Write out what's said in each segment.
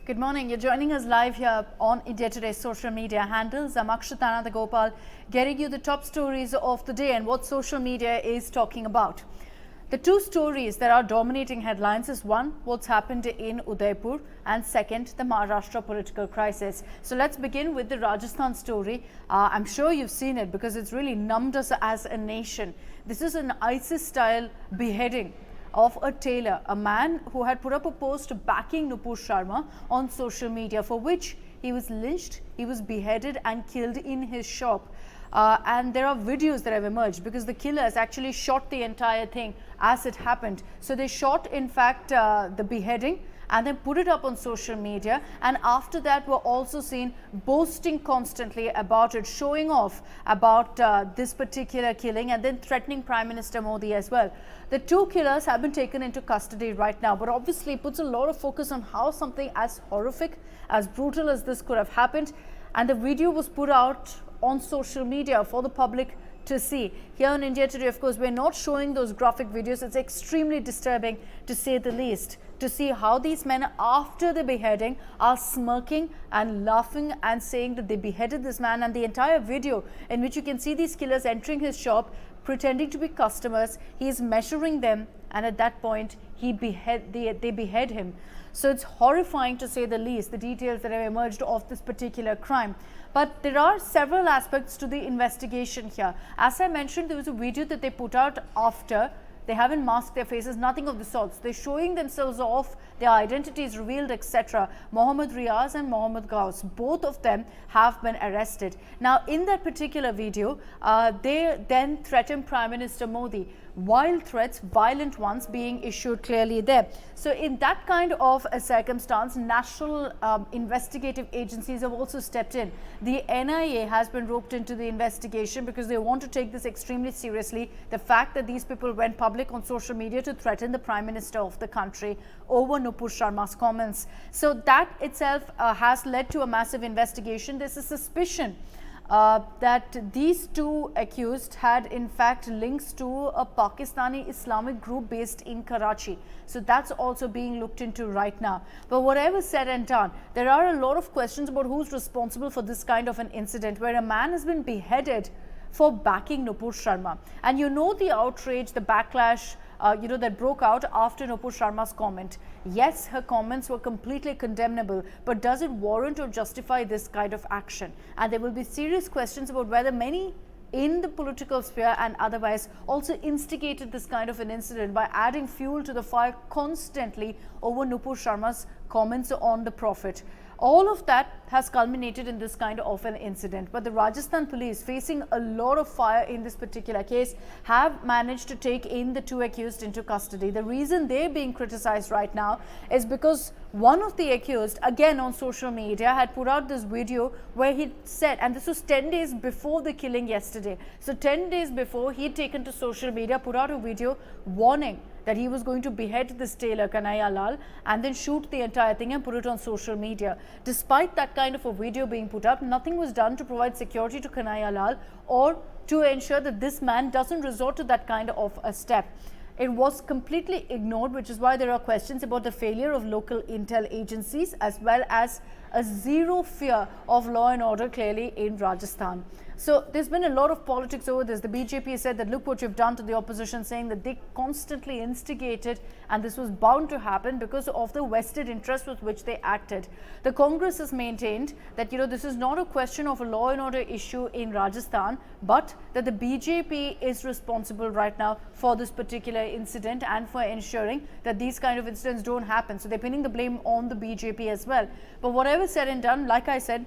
Good morning. You're joining us live here on India Today's social media handles. I'm Akshita Nandagopal, getting you the top stories of the day and what social media is talking about. The two stories that are dominating headlines is one, what's happened in Udaipur, and second, the Maharashtra political crisis. So let's begin with the Rajasthan story. I'm sure you've seen it because it's really numbed us as a nation. This is an ISIS-style beheading of a tailor, a man who had put up a post backing Nupur Sharma on social media, for which he was lynched, he was beheaded and killed in his shop. And there are videos that have emerged because the killers actually shot the entire thing as it happened. So they shot, in fact, the beheading and then put it up on social media, and after that were also seen boasting constantly about it, showing off about this particular killing, and then threatening Prime Minister Modi as well. The two killers have been taken into custody right now, but obviously puts a lot of focus on how something as horrific, as brutal as this could have happened, and the video was put out on social media for the public to see. Here on India Today, of course, we're not showing those graphic videos. It's extremely disturbing, to say the least, to see how these men, after the beheading, are smirking and laughing and saying that they beheaded this man, and the entire video in which you can see these killers entering his shop, pretending to be customers. He is measuring them, and at that point they behead him. So it's horrifying, to say the least, the details that have emerged of this particular crime. But there are several aspects to the investigation here. As I mentioned, there was a video that they put out after. They haven't masked their faces, nothing of the sorts. They're showing themselves off, their identities revealed, etc. Mohammed Riaz and Mohammed Gauss, both of them have been arrested. Now, in that particular video, they then threatened Prime Minister Modi. Wild threats, violent ones being issued clearly there. So in that kind of a circumstance, national investigative agencies have also stepped in. The NIA has been roped into the investigation because they want to take this extremely seriously. The fact that these people went public on social media to threaten the Prime Minister of the country over Nupur Sharma's comments. So that itself has led to a massive investigation. There's a suspicion that these two accused had in fact links to a Pakistani Islamic group based in Karachi. So that's also being looked into right now. But whatever said and done, there are a lot of questions about who's responsible for this kind of an incident where a man has been beheaded for backing Nupur Sharma. And you know the outrage, the backlash that broke out after Nupur Sharma's comment. Yes, her comments were completely condemnable, but does it warrant or justify this kind of action? And there will be serious questions about whether many in the political sphere and otherwise also instigated this kind of an incident by adding fuel to the fire constantly over Nupur Sharma's comments on the Prophet. All of that has culminated in this kind of an incident. But the Rajasthan Police, facing a lot of fire in this particular case, have managed to take in the two accused into custody. The reason they're being criticized right now is because one of the accused, again on social media, had put out this video where he said, and this was 10 days before the killing yesterday. So 10 days before, he'd taken to social media, put out a video warning that he was going to behead this tailor, Kanhaiya Lal, and then shoot the entire thing and put it on social media. Despite that kind of a video being put up, nothing was done to provide security to Kanhaiya Lal or to ensure that this man doesn't resort to that kind of a step. It was completely ignored, which is why there are questions about the failure of local intel agencies as well as a zero fear of law and order clearly in Rajasthan. So there's been a lot of politics over this. The BJP said that look what you've done to the opposition, saying that they constantly instigated and this was bound to happen because of the vested interest with which they acted. The Congress has maintained that this is not a question of a law and order issue in Rajasthan, but that the BJP is responsible right now for this particular incident and for ensuring that these kind of incidents don't happen. So they're pinning the blame on the BJP as well. But whatever said and done, like I said,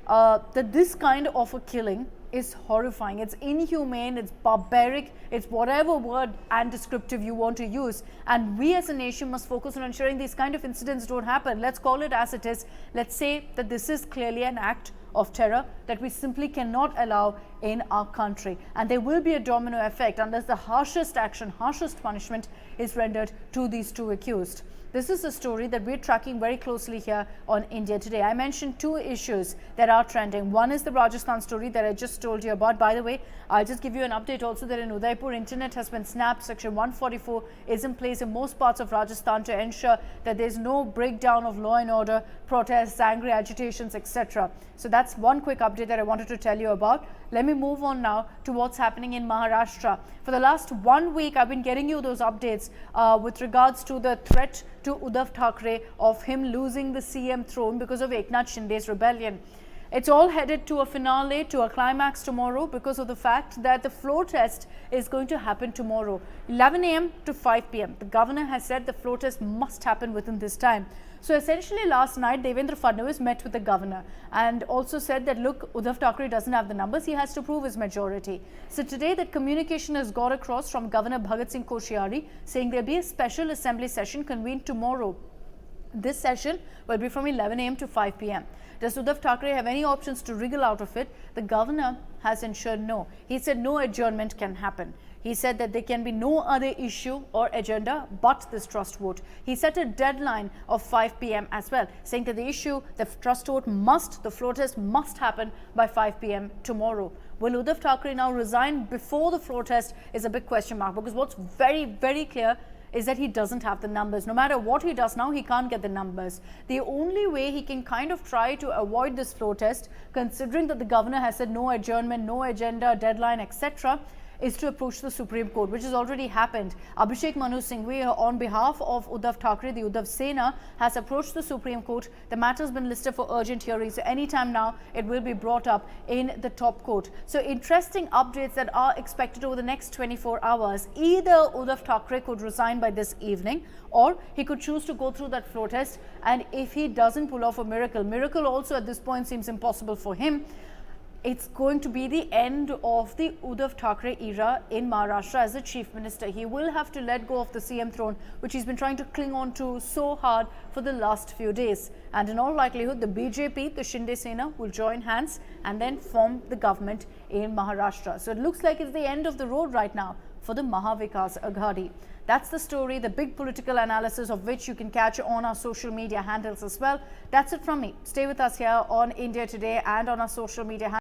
that this kind of a killing is horrifying. It's inhumane, it's barbaric, it's whatever word and descriptive you want to use. And we as a nation must focus on ensuring these kind of incidents don't happen. Let's call it as it is. Let's say that this is clearly an act of terror that we simply cannot allow in our country, and there will be a domino effect unless the harshest action, harshest punishment is rendered to these two accused. This is a story that we're tracking very closely here on India Today. I mentioned two issues that are trending. One is the Rajasthan story that I just told you about. By the way, I'll just give you an update also that in Udaipur, internet has been snapped. Section 144 is in place in most parts of Rajasthan to ensure that there's no breakdown of law and order, protests, angry agitations, etc. So that's one quick update that I wanted to tell you about. Let me move on now to what's happening in Maharashtra. For the last 1 week, I've been getting you those updates with regards to the threat to Uddhav Thackeray of him losing the CM throne because of Eknath Shinde's rebellion. It's all headed to a finale, to a climax tomorrow because of the fact that the floor test is going to happen tomorrow, 11 a.m. to 5 p.m. The governor has said the floor test must happen within this time. So essentially last night, Devendra Fadnavis met with the governor and also said that, look, Uddhav Thackeray doesn't have the numbers. He has to prove his majority. So today that communication has got across from Governor Bhagat Singh Koshyari saying there'll be a special assembly session convened tomorrow. This session will be from 11 a.m. to 5 p.m. Does Uddhav Thackeray have any options to wriggle out of it? The governor has ensured no. He said no adjournment can happen. He said that there can be no other issue or agenda but this trust vote. He set a deadline of 5 p.m. as well, saying that the issue, the trust vote the floor test must happen by 5 p.m. tomorrow. Will Uddhav Thackeray now resign before the floor test is a big question mark, because what's very, very clear is that he doesn't have the numbers. No matter what he does now, he can't get the numbers. The only way he can kind of try to avoid this floor test, considering that the governor has said no adjournment, no agenda, deadline, etc., is to approach the Supreme Court, which has already happened. Abhishek Manu Singhvi, on behalf of Uddhav Thackeray, the Uddhav Sena, has approached the Supreme Court. The matter has been listed for urgent hearing, so anytime now it will be brought up in the top court. So interesting updates that are expected over the next 24 hours. Either Uddhav Thackeray could resign by this evening, or he could choose to go through that floor test, and if he doesn't pull off a miracle also at this point seems impossible for him, it's going to be the end of the Uddhav Thackeray era in Maharashtra as the chief minister. He will have to let go of the CM throne, which he's been trying to cling on to so hard for the last few days. And in all likelihood, the BJP, the Shinde Sena, will join hands and then form the government in Maharashtra. So it looks like it's the end of the road right now for the Mahavikas Aghadi. That's the story, the big political analysis of which you can catch on our social media handles as well. That's it from me. Stay with us here on India Today and on our social media handles.